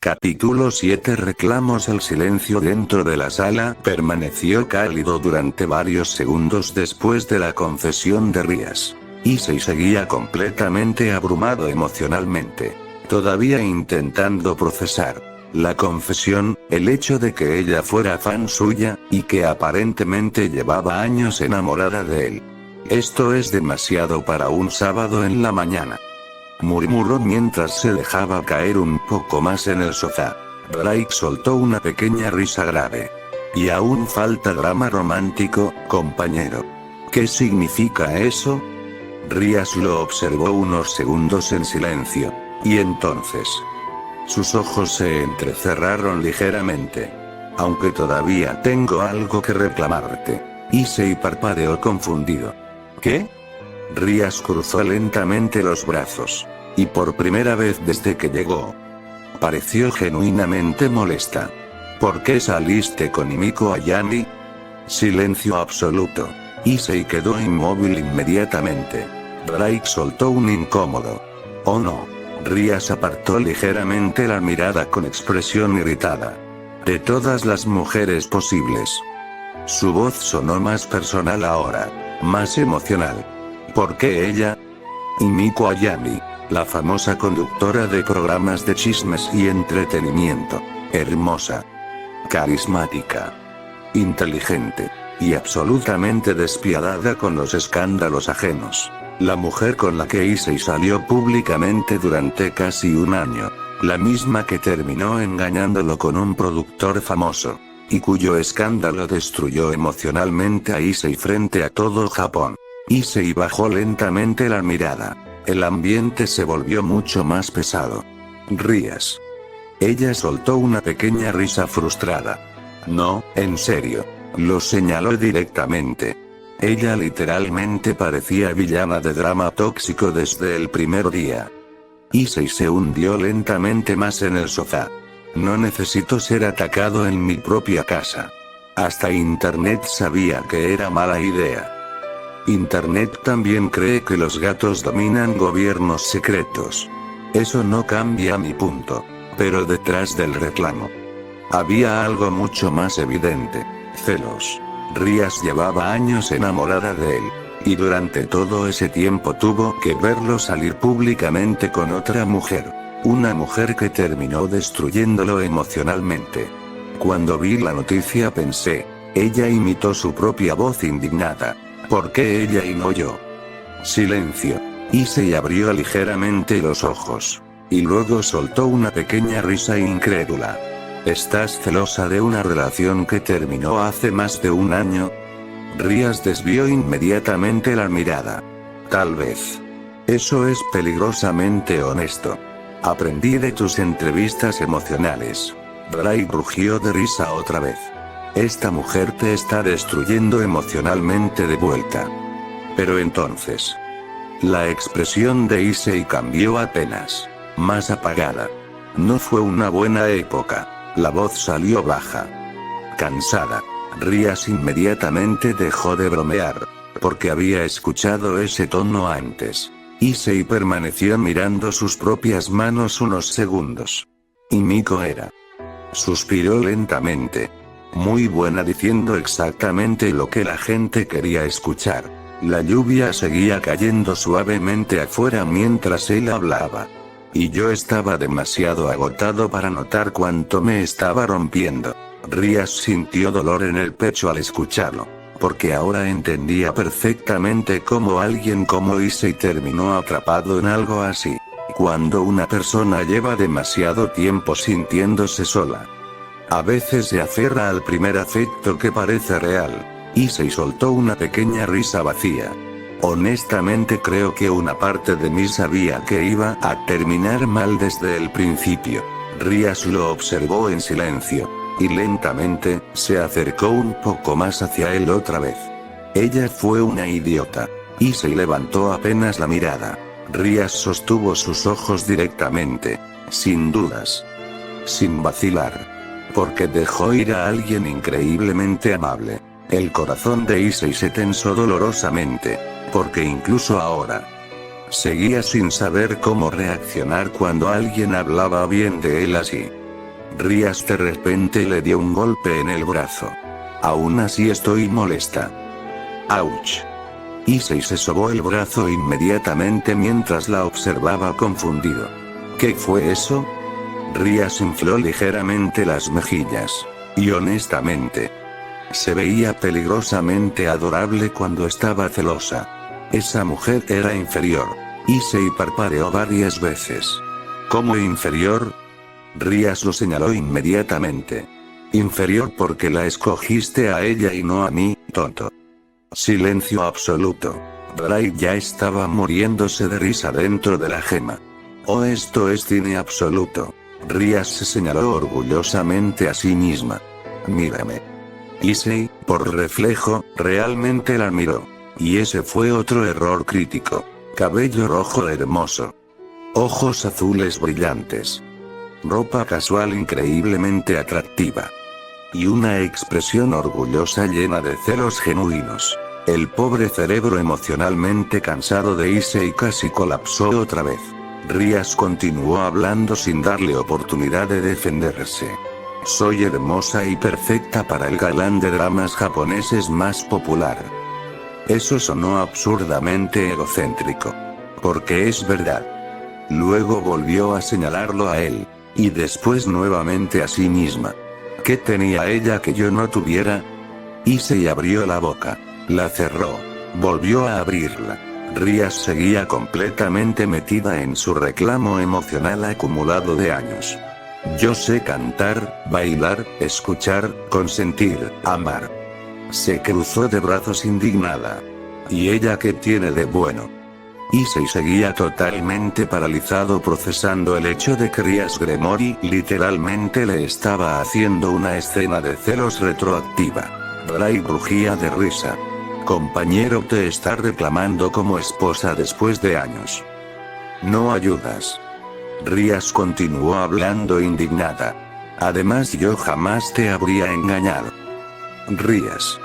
Capítulo 7. Reclamos. El silencio dentro de la sala permaneció cálido durante varios segundos después de la confesión de Rías. Issei seguía completamente abrumado emocionalmente, todavía intentando procesar la confesión, el hecho de que ella fuera fan suya, y que aparentemente llevaba años enamorada de él. Esto es demasiado para un sábado en la mañana, murmuró mientras se dejaba caer un poco más en el sofá. Drake soltó una pequeña risa grave. Y aún falta drama romántico, compañero. ¿Qué significa eso? Rías lo observó unos segundos en silencio. Y entonces, sus ojos se entrecerraron ligeramente. Aunque todavía tengo algo que reclamarte. Issei parpadeó confundido. ¿Qué? Rías cruzó lentamente los brazos. Y por primera vez desde que llegó, pareció genuinamente molesta. ¿Por qué saliste con Himiko Ayami? Silencio absoluto. Issei quedó inmóvil inmediatamente. Drake soltó un incómodo. Oh no. Rías apartó ligeramente la mirada con expresión irritada. De todas las mujeres posibles. Su voz sonó más personal ahora, más emocional. ¿Por qué ella? Himiko Ayami, la famosa conductora de programas de chismes y entretenimiento. Hermosa, carismática, inteligente, y absolutamente despiadada con los escándalos ajenos. La mujer con la que Issei salió públicamente durante casi un año. La misma que terminó engañándolo con un productor famoso. Y cuyo escándalo destruyó emocionalmente a Issei frente a todo Japón. Issei bajó lentamente la mirada. El ambiente se volvió mucho más pesado. Rías. Ella soltó una pequeña risa frustrada. No, en serio. Lo señaló directamente. Ella literalmente parecía villana de drama tóxico desde el primer día. Issei se hundió lentamente más en el sofá. No necesito ser atacado en mi propia casa. Hasta Internet sabía que era mala idea. Internet también cree que los gatos dominan gobiernos secretos. Eso no cambia mi punto. Pero detrás del reclamo había algo mucho más evidente. Celos. Rías llevaba años enamorada de él. Y durante todo ese tiempo tuvo que verlo salir públicamente con otra mujer. Una mujer que terminó destruyéndolo emocionalmente. Cuando vi la noticia pensé, ella imitó su propia voz indignada. ¿Por qué ella y no yo? Silencio. Issei abrió ligeramente los ojos. Y luego soltó una pequeña risa incrédula. ¿Estás celosa de una relación que terminó hace más de un año? Rías desvió inmediatamente la mirada. Tal vez. Eso es peligrosamente honesto. Aprendí de tus entrevistas emocionales. Drake rugió de risa otra vez. Esta mujer te está destruyendo emocionalmente de vuelta. Pero entonces, la expresión de Issei cambió apenas. Más apagada. No fue una buena época. La voz salió baja. Cansada. Rías inmediatamente dejó de bromear. Porque había escuchado ese tono antes. Issei permaneció mirando sus propias manos unos segundos. Himiko era. Suspiró lentamente. Muy buena, diciendo exactamente lo que la gente quería escuchar. La lluvia seguía cayendo suavemente afuera mientras él hablaba. Y yo estaba demasiado agotado para notar cuánto me estaba rompiendo. Rías sintió dolor en el pecho al escucharlo. Porque ahora entendía perfectamente cómo alguien como Issei terminó atrapado en algo así. Cuando una persona lleva demasiado tiempo sintiéndose sola, a veces se aferra al primer afecto que parece real. Issei soltó una pequeña risa vacía. Honestamente creo que una parte de mí sabía que iba a terminar mal desde el principio. Rías lo observó en silencio. Y lentamente, se acercó un poco más hacia él otra vez. Ella fue una idiota. Issei levantó apenas la mirada. Rías sostuvo sus ojos directamente. Sin dudas. Sin vacilar. Porque dejó ir a alguien increíblemente amable. El corazón de Issei se tensó dolorosamente. Porque incluso ahora, seguía sin saber cómo reaccionar cuando alguien hablaba bien de él así. Rías de repente le dio un golpe en el brazo. Aún así estoy molesta. ¡Auch! Issei se sobó el brazo inmediatamente mientras la observaba confundido. ¿Qué fue eso? Rías infló ligeramente las mejillas. Y honestamente, se veía peligrosamente adorable cuando estaba celosa. Esa mujer era inferior. Issei parpadeó varias veces. ¿Cómo inferior? Rías lo señaló inmediatamente. Inferior porque la escogiste a ella y no a mí, tonto. Silencio absoluto. Bright ya estaba muriéndose de risa dentro de la gema. Oh, esto es cine absoluto. Rías se señaló orgullosamente a sí misma. Mírame. Issei, por reflejo, realmente la miró. Y ese fue otro error crítico. Cabello rojo hermoso. Ojos azules brillantes. Ropa casual increíblemente atractiva. Y una expresión orgullosa llena de celos genuinos. El pobre cerebro emocionalmente cansado de Issei casi colapsó otra vez. Rías continuó hablando sin darle oportunidad de defenderse. Soy hermosa y perfecta para el galán de dramas japoneses más popular. Eso sonó absurdamente egocéntrico. Porque es verdad. Luego volvió a señalarlo a él. Y después nuevamente a sí misma. ¿Qué tenía ella que yo no tuviera? Issei abrió la boca. La cerró. Volvió a abrirla. Rías seguía completamente metida en su reclamo emocional acumulado de años. Yo sé cantar, bailar, escuchar, consentir, amar. Se cruzó de brazos indignada. ¿Y ella qué tiene de bueno? Issei seguía totalmente paralizado procesando el hecho de que Rías Gremory literalmente le estaba haciendo una escena de celos retroactiva. Bright rugía de risa. Compañero, te está reclamando como esposa después de años. No ayudas. Rías continuó hablando indignada. Además, yo jamás te habría engañado. Rías.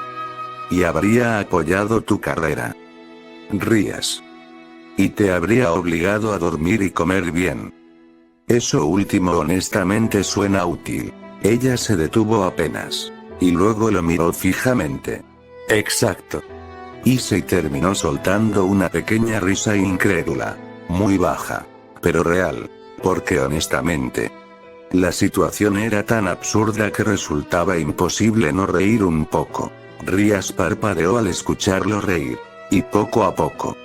Y habría apoyado tu carrera. Rías. Y te habría obligado a dormir y comer bien. Eso último honestamente suena útil. Ella se detuvo apenas. Y luego lo miró fijamente. Exacto. Issei terminó soltando una pequeña risa incrédula. Muy baja. Pero real. Porque honestamente, la situación era tan absurda que resultaba imposible no reír un poco. Rías parpadeó al escucharlo reír. Y poco a poco,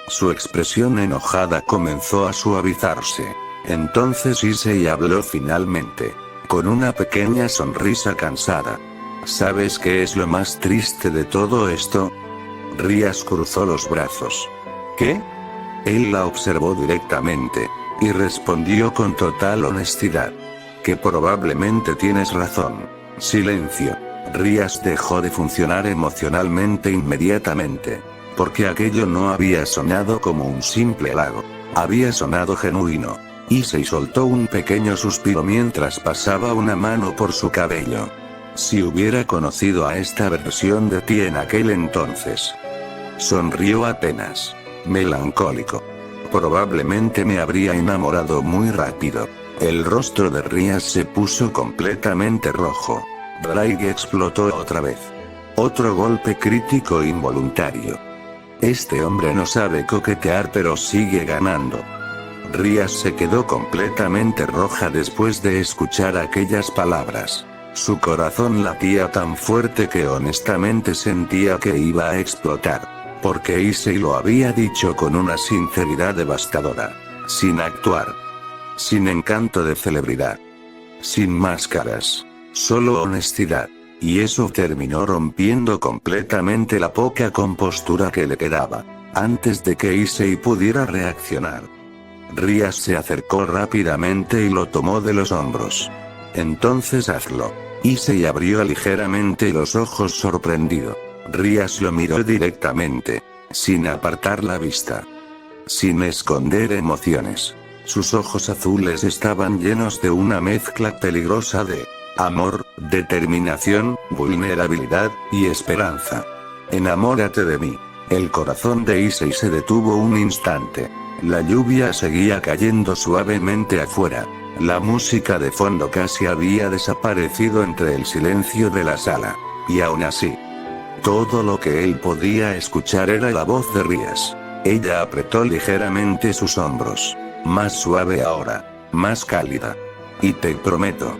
su expresión enojada comenzó a suavizarse. Entonces Issei habló finalmente. Con una pequeña sonrisa cansada. ¿Sabes qué es lo más triste de todo esto? Rías cruzó los brazos. ¿Qué? Él la observó directamente. Y respondió con total honestidad. Que probablemente tienes razón. Silencio. Rías dejó de funcionar emocionalmente inmediatamente. Porque aquello no había sonado como un simple halago. Había sonado genuino. Issei soltó un pequeño suspiro mientras pasaba una mano por su cabello. Si hubiera conocido a esta versión de ti en aquel entonces. Sonrió apenas. Melancólico. Probablemente me habría enamorado muy rápido. El rostro de Rías se puso completamente rojo. Bright explotó otra vez. Otro golpe crítico involuntario. Este hombre no sabe coquetear pero sigue ganando. Rías se quedó completamente roja después de escuchar aquellas palabras. Su corazón latía tan fuerte que honestamente sentía que iba a explotar. Porque Issei lo había dicho con una sinceridad devastadora. Sin actuar. Sin encanto de celebridad. Sin máscaras. Solo honestidad. Y eso terminó rompiendo completamente la poca compostura que le quedaba. Antes de que Issei pudiera reaccionar. Rías se acercó rápidamente y lo tomó de los hombros. Entonces hazlo. Issei abrió ligeramente los ojos sorprendido. Rías lo miró directamente. Sin apartar la vista. Sin esconder emociones. Sus ojos azules estaban llenos de una mezcla peligrosa de amor, determinación, vulnerabilidad, y esperanza. Enamórate de mí. El corazón de Issei se detuvo un instante. La lluvia seguía cayendo suavemente afuera. La música de fondo casi había desaparecido entre el silencio de la sala. Y aún así, todo lo que él podía escuchar era la voz de Rías. Ella apretó ligeramente sus hombros. Más suave ahora, más cálida. Y te prometo.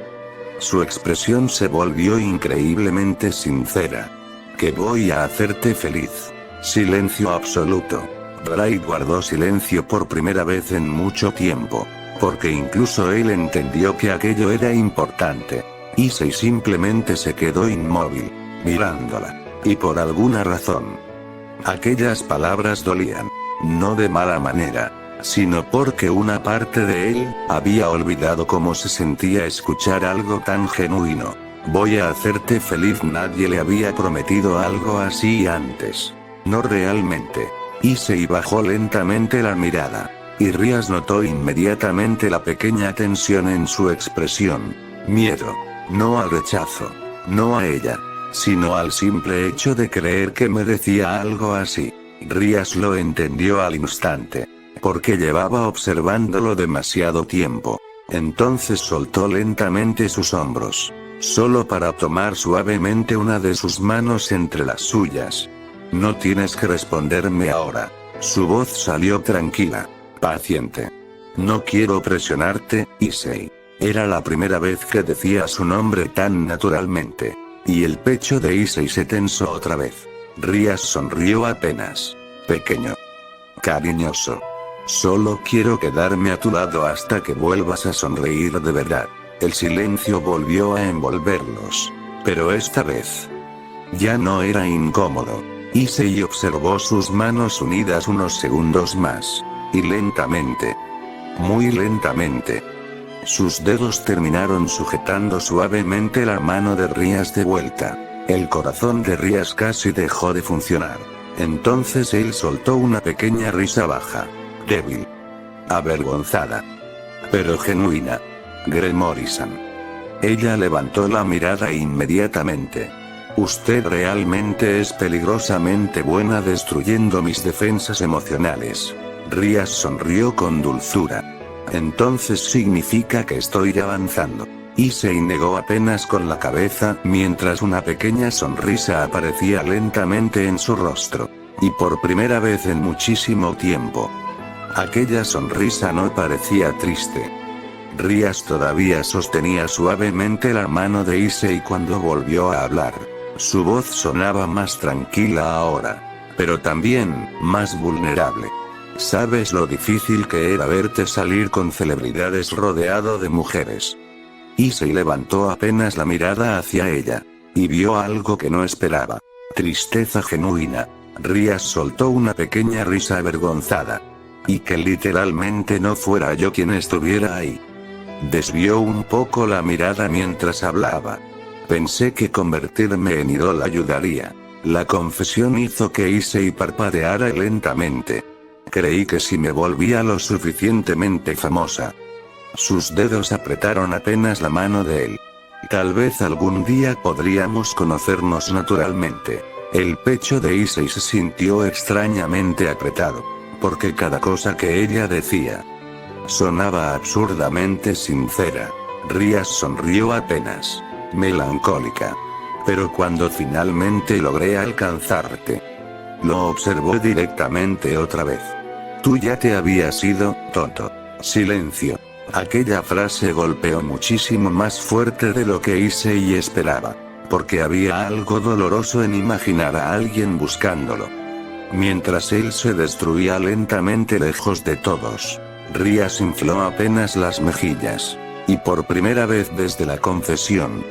Su expresión se volvió increíblemente sincera. Que voy a hacerte feliz. Silencio absoluto. Ray guardó silencio por primera vez en mucho tiempo. Porque incluso él entendió que aquello era importante. Issei simplemente se quedó inmóvil, mirándola. Y por alguna razón, aquellas palabras dolían. No de mala manera, sino porque una parte de él había olvidado cómo se sentía escuchar algo tan genuino. Voy a hacerte feliz. Nadie le había prometido algo así antes. No realmente. Issei bajó lentamente la mirada. Y Rías notó inmediatamente la pequeña tensión en su expresión. Miedo. No al rechazo. No a ella. Sino al simple hecho de creer que merecía algo así. Rías lo entendió al instante. Porque llevaba observándolo demasiado tiempo. Entonces soltó lentamente sus hombros. Solo para tomar suavemente una de sus manos entre las suyas. No tienes que responderme ahora. Su voz salió tranquila. Paciente. No quiero presionarte, Issei. Era la primera vez que decía su nombre tan naturalmente. Y el pecho de Issei se tensó otra vez. Rías sonrió apenas. Pequeño. Cariñoso. Solo quiero quedarme a tu lado hasta que vuelvas a sonreír de verdad. El silencio volvió a envolverlos. Pero esta vez ya no era incómodo. Issei observó sus manos unidas unos segundos más. Y lentamente. Muy lentamente. Sus dedos terminaron sujetando suavemente la mano de Rías de vuelta. El corazón de Rías casi dejó de funcionar. Entonces él soltó una pequeña risa baja. Débil. Avergonzada. Pero genuina. Gremory-san. Ella levantó la mirada inmediatamente. Usted realmente es peligrosamente buena destruyendo mis defensas emocionales. Rías sonrió con dulzura. Entonces significa que estoy avanzando. Issei negó apenas con la cabeza mientras una pequeña sonrisa aparecía lentamente en su rostro. Y por primera vez en muchísimo tiempo. Aquella sonrisa no parecía triste. Rías todavía sostenía suavemente la mano de Issei cuando volvió a hablar. Su voz sonaba más tranquila ahora. Pero también, más vulnerable. ¿Sabes lo difícil que era verte salir con celebridades rodeado de mujeres? Issei levantó apenas la mirada hacia ella. Y vio algo que no esperaba. Tristeza genuina. Rías soltó una pequeña risa avergonzada. Y que literalmente no fuera yo quien estuviera ahí. Desvió un poco la mirada mientras hablaba. Pensé que convertirme en idol ayudaría. La confesión hizo que Issei parpadeara lentamente. Creí que si me volvía lo suficientemente famosa. Sus dedos apretaron apenas la mano de él. Tal vez algún día podríamos conocernos naturalmente. El pecho de Issei se sintió extrañamente apretado. Porque cada cosa que ella decía sonaba absurdamente sincera. Rías sonrió apenas. Melancólica. Pero cuando finalmente logré alcanzarte. Lo observó directamente otra vez. Tú ya te habías ido, tonto. Silencio. Aquella frase golpeó muchísimo más fuerte de lo que Issei esperaba. Porque había algo doloroso en imaginar a alguien buscándolo. Mientras él se destruía lentamente lejos de todos. Rías infló apenas las mejillas. Y por primera vez desde la confesión.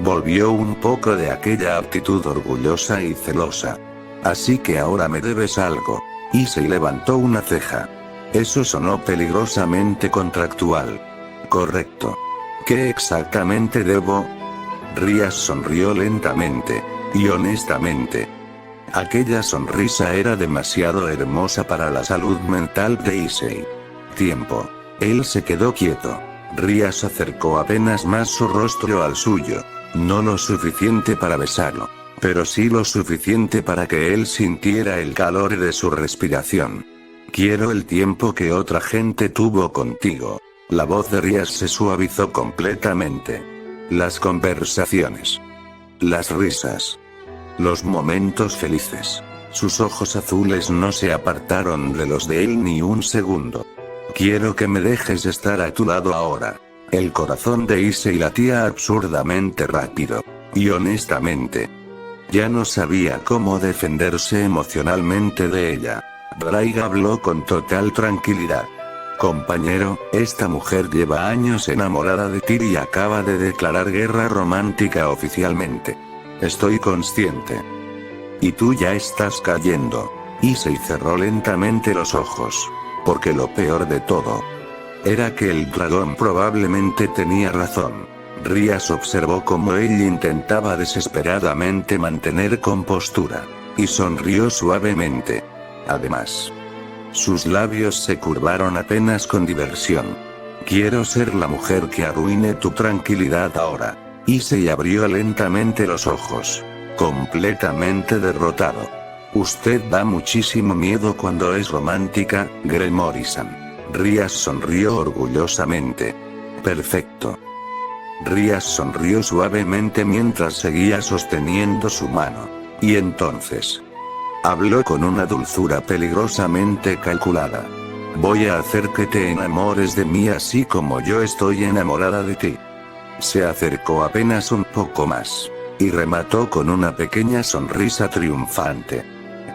Volvió un poco de aquella actitud orgullosa y celosa. Así que ahora me debes algo. Issei levantó una ceja. Eso sonó peligrosamente contractual. Correcto. ¿Qué exactamente debo? Rías sonrió lentamente. Y honestamente. Aquella sonrisa era demasiado hermosa para la salud mental de Issei. Tiempo. Él se quedó quieto. Rías acercó apenas más su rostro al suyo. No lo suficiente para besarlo. Pero sí lo suficiente para que él sintiera el calor de su respiración. Quiero el tiempo que otra gente tuvo contigo. La voz de Rías se suavizó completamente. Las conversaciones. Las risas. Los momentos felices. Sus ojos azules no se apartaron de los de él ni un segundo. Quiero que me dejes estar a tu lado ahora. El corazón de Issei latía absurdamente rápido. Y honestamente, ya no sabía cómo defenderse emocionalmente de ella. Drake habló con total tranquilidad. Compañero, esta mujer lleva años enamorada de ti y acaba de declarar guerra romántica oficialmente. Estoy consciente. Y tú ya estás cayendo. Issei cerró lentamente los ojos. Porque lo peor de todo era que el dragón probablemente tenía razón. Rías observó cómo él intentaba desesperadamente mantener compostura. Y sonrió suavemente. Además, sus labios se curvaron apenas con diversión. Quiero ser la mujer que arruine tu tranquilidad ahora. Issei abrió lentamente los ojos. Completamente derrotado. Usted da muchísimo miedo cuando es romántica, Gremory-san. Rías sonrió orgullosamente. Perfecto. Rías sonrió suavemente mientras seguía sosteniendo su mano. Y entonces habló con una dulzura peligrosamente calculada. Voy a hacer que te enamores de mí así como yo estoy enamorada de ti. Se acercó apenas un poco más. Y remató con una pequeña sonrisa triunfante.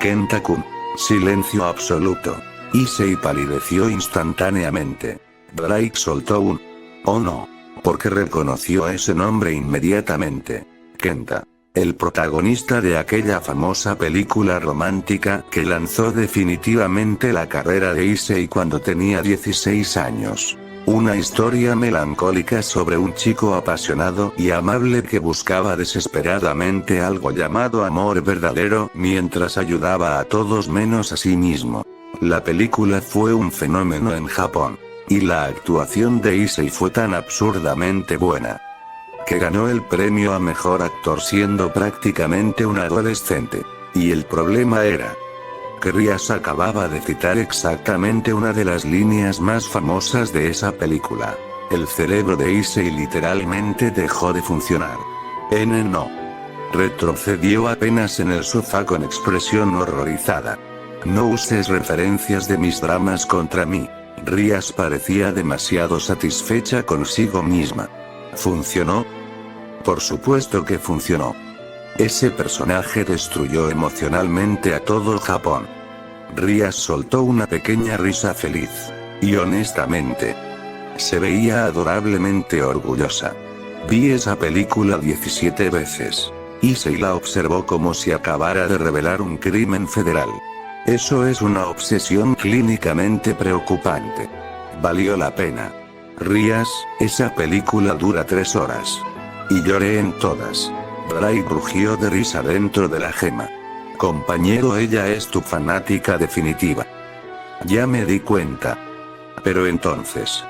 Kenta-kun. Silencio absoluto. Issei palideció instantáneamente. Drake soltó un «Oh no», porque reconoció ese nombre inmediatamente. Kenta. El protagonista de aquella famosa película romántica que lanzó definitivamente la carrera de Issei cuando tenía 16 años. Una historia melancólica sobre un chico apasionado y amable que buscaba desesperadamente algo llamado amor verdadero mientras ayudaba a todos menos a sí mismo. La película fue un fenómeno en Japón. Y la actuación de Issei fue tan absurdamente buena que ganó el premio a mejor actor siendo prácticamente un adolescente. Y el problema era que Rías acababa de citar exactamente una de las líneas más famosas de esa película. El cerebro de Issei literalmente dejó de funcionar. No. Retrocedió apenas en el sofá con expresión horrorizada. No uses referencias de mis dramas contra mí. Rías parecía demasiado satisfecha consigo misma. ¿Funcionó? Por supuesto que funcionó. Ese personaje destruyó emocionalmente a todo Japón. Rías soltó una pequeña risa feliz. Y honestamente, se veía adorablemente orgullosa. Vi esa película 17 veces. Issei la observó como si acabara de revelar un crimen federal. Eso es una obsesión clínicamente preocupante. Valió la pena. Rías, esa película dura 3 horas. Y lloré en todas. Drake rugió de risa dentro de la gema. Compañero, ella es tu fanática definitiva. Ya me di cuenta. Pero entonces,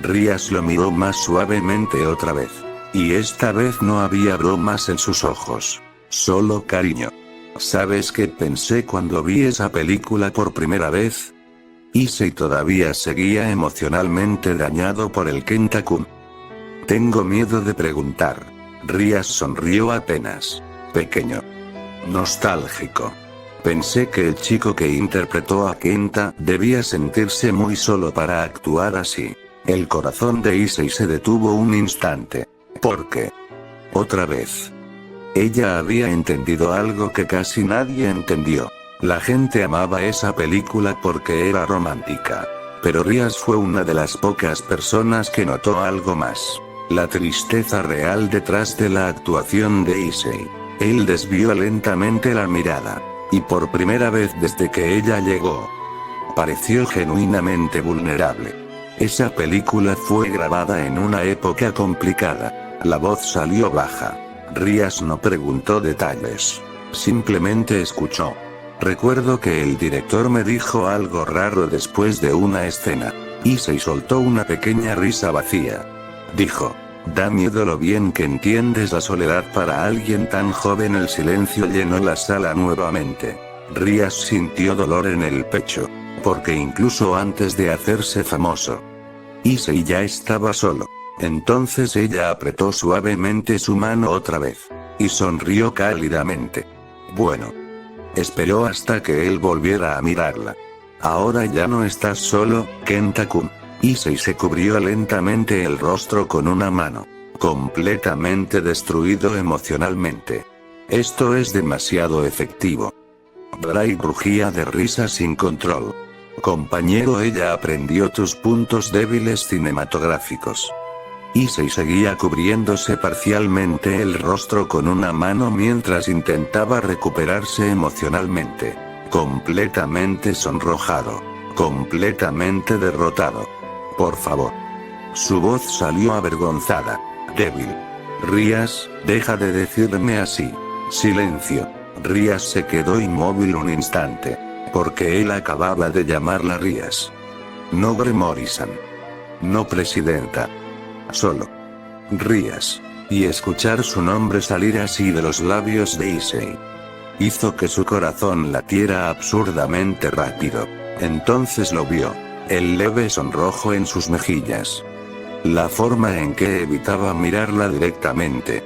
Rías lo miró más suavemente otra vez. Y esta vez no había bromas en sus ojos. Solo cariño. ¿Sabes qué pensé cuando vi esa película por primera vez? Issei todavía seguía emocionalmente dañado por el Kenta-kun. Tengo miedo de preguntar. Rías sonrió apenas. Pequeño. Nostálgico. Pensé que el chico que interpretó a Kenta debía sentirse muy solo para actuar así. El corazón de Issei se detuvo un instante. ¿Por qué? Otra vez. Ella había entendido algo que casi nadie entendió. La gente amaba esa película porque era romántica. Pero Rías fue una de las pocas personas que notó algo más. La tristeza real detrás de la actuación de Issei. Él desvió lentamente la mirada. Y por primera vez desde que ella llegó, pareció genuinamente vulnerable. Esa película fue grabada en una época complicada. La voz salió baja. Rías no preguntó detalles. Simplemente escuchó. Recuerdo que el director me dijo algo raro después de una escena. Issei soltó una pequeña risa vacía. Dijo, da miedo lo bien que entiendes la soledad para alguien tan joven. El silencio llenó la sala nuevamente. Rías sintió dolor en el pecho. Porque incluso antes de hacerse famoso, Issei ya estaba solo. Entonces ella apretó suavemente su mano otra vez. Y sonrió cálidamente. Bueno. Esperó hasta que él volviera a mirarla. Ahora ya no estás solo, Kenta-kun. Issei se cubrió lentamente el rostro con una mano. Completamente destruido emocionalmente. Esto es demasiado efectivo. Bray rugía de risa sin control. Compañero, ella aprendió tus puntos débiles cinematográficos. Issei seguía cubriéndose parcialmente el rostro con una mano mientras intentaba recuperarse emocionalmente. Completamente sonrojado. Completamente derrotado. Por favor. Su voz salió avergonzada. Débil. Rías, deja de decirme así. Silencio. Rías se quedó inmóvil un instante. Porque él acababa de llamarla Rías. No Gremory-san. No presidenta. Solo. Rías. Y escuchar su nombre salir así de los labios de Issei hizo que su corazón latiera absurdamente rápido. Entonces lo vio. El leve sonrojo en sus mejillas. La forma en que evitaba mirarla directamente.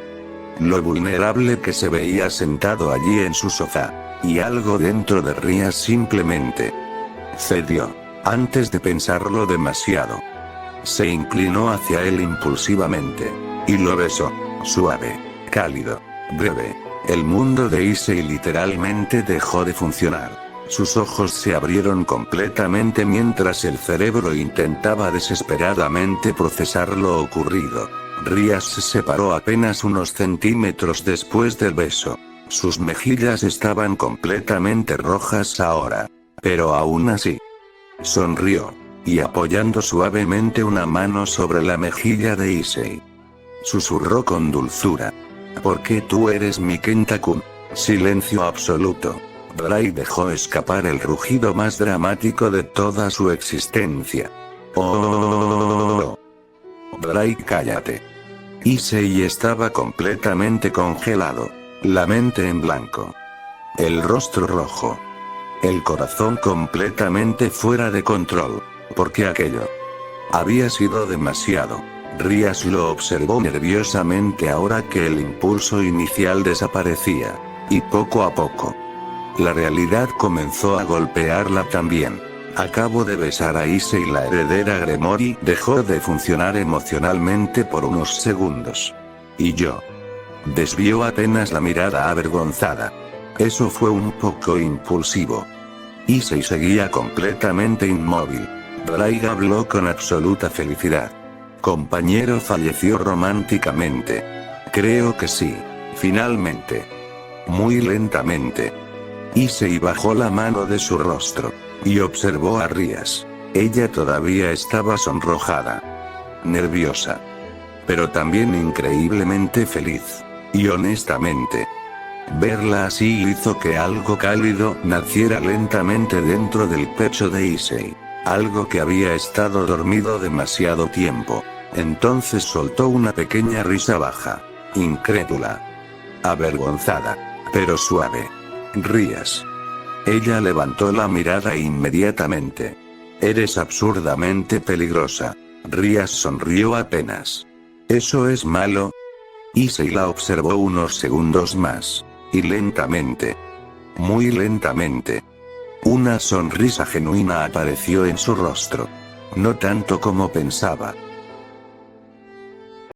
Lo vulnerable que se veía sentado allí en su sofá. Y algo dentro de Rías simplemente cedió. Antes de pensarlo demasiado. Se inclinó hacia él impulsivamente. Y lo besó. Suave. Cálido. Breve. El mundo de Issei literalmente dejó de funcionar. Sus ojos se abrieron completamente mientras el cerebro intentaba desesperadamente procesar lo ocurrido. Rías se separó apenas unos centímetros después del beso. Sus mejillas estaban completamente rojas ahora. Pero aún así. Sonrió. Y apoyando suavemente una mano sobre la mejilla de Issei. Susurró con dulzura. ¿Por qué tú eres mi Kenta-kun? Silencio absoluto. Bray dejó escapar el rugido más dramático de toda su existencia. ¡Oh! Bray, cállate. Issei estaba completamente congelado. La mente en blanco. El rostro rojo. El corazón completamente fuera de control. Porque aquello había sido demasiado. Rías lo observó nerviosamente ahora que el impulso inicial desaparecía. Y poco a poco. La realidad comenzó a golpearla también. Acabo de besar a Issei, la heredera Gremory dejó de funcionar emocionalmente por unos segundos. Y yo. Desvió apenas la mirada avergonzada. Eso fue un poco impulsivo. Issei seguía completamente inmóvil. Bray habló con absoluta felicidad. Compañero falleció románticamente. Creo que sí. Finalmente. Muy lentamente. Issei bajó la mano de su rostro. Y observó a Rías. Ella todavía estaba sonrojada. Nerviosa. Pero también increíblemente feliz. Y honestamente. Verla así hizo que algo cálido naciera lentamente dentro del pecho de Issei. Algo que había estado dormido demasiado tiempo. Entonces soltó una pequeña risa baja. Incrédula. Avergonzada. Pero suave. Rías. Ella levantó la mirada inmediatamente. Eres absurdamente peligrosa. Rías sonrió apenas. ¿Eso es malo? Issei la observó unos segundos más. Y lentamente. Muy lentamente. Una sonrisa genuina apareció en su rostro. No tanto como pensaba.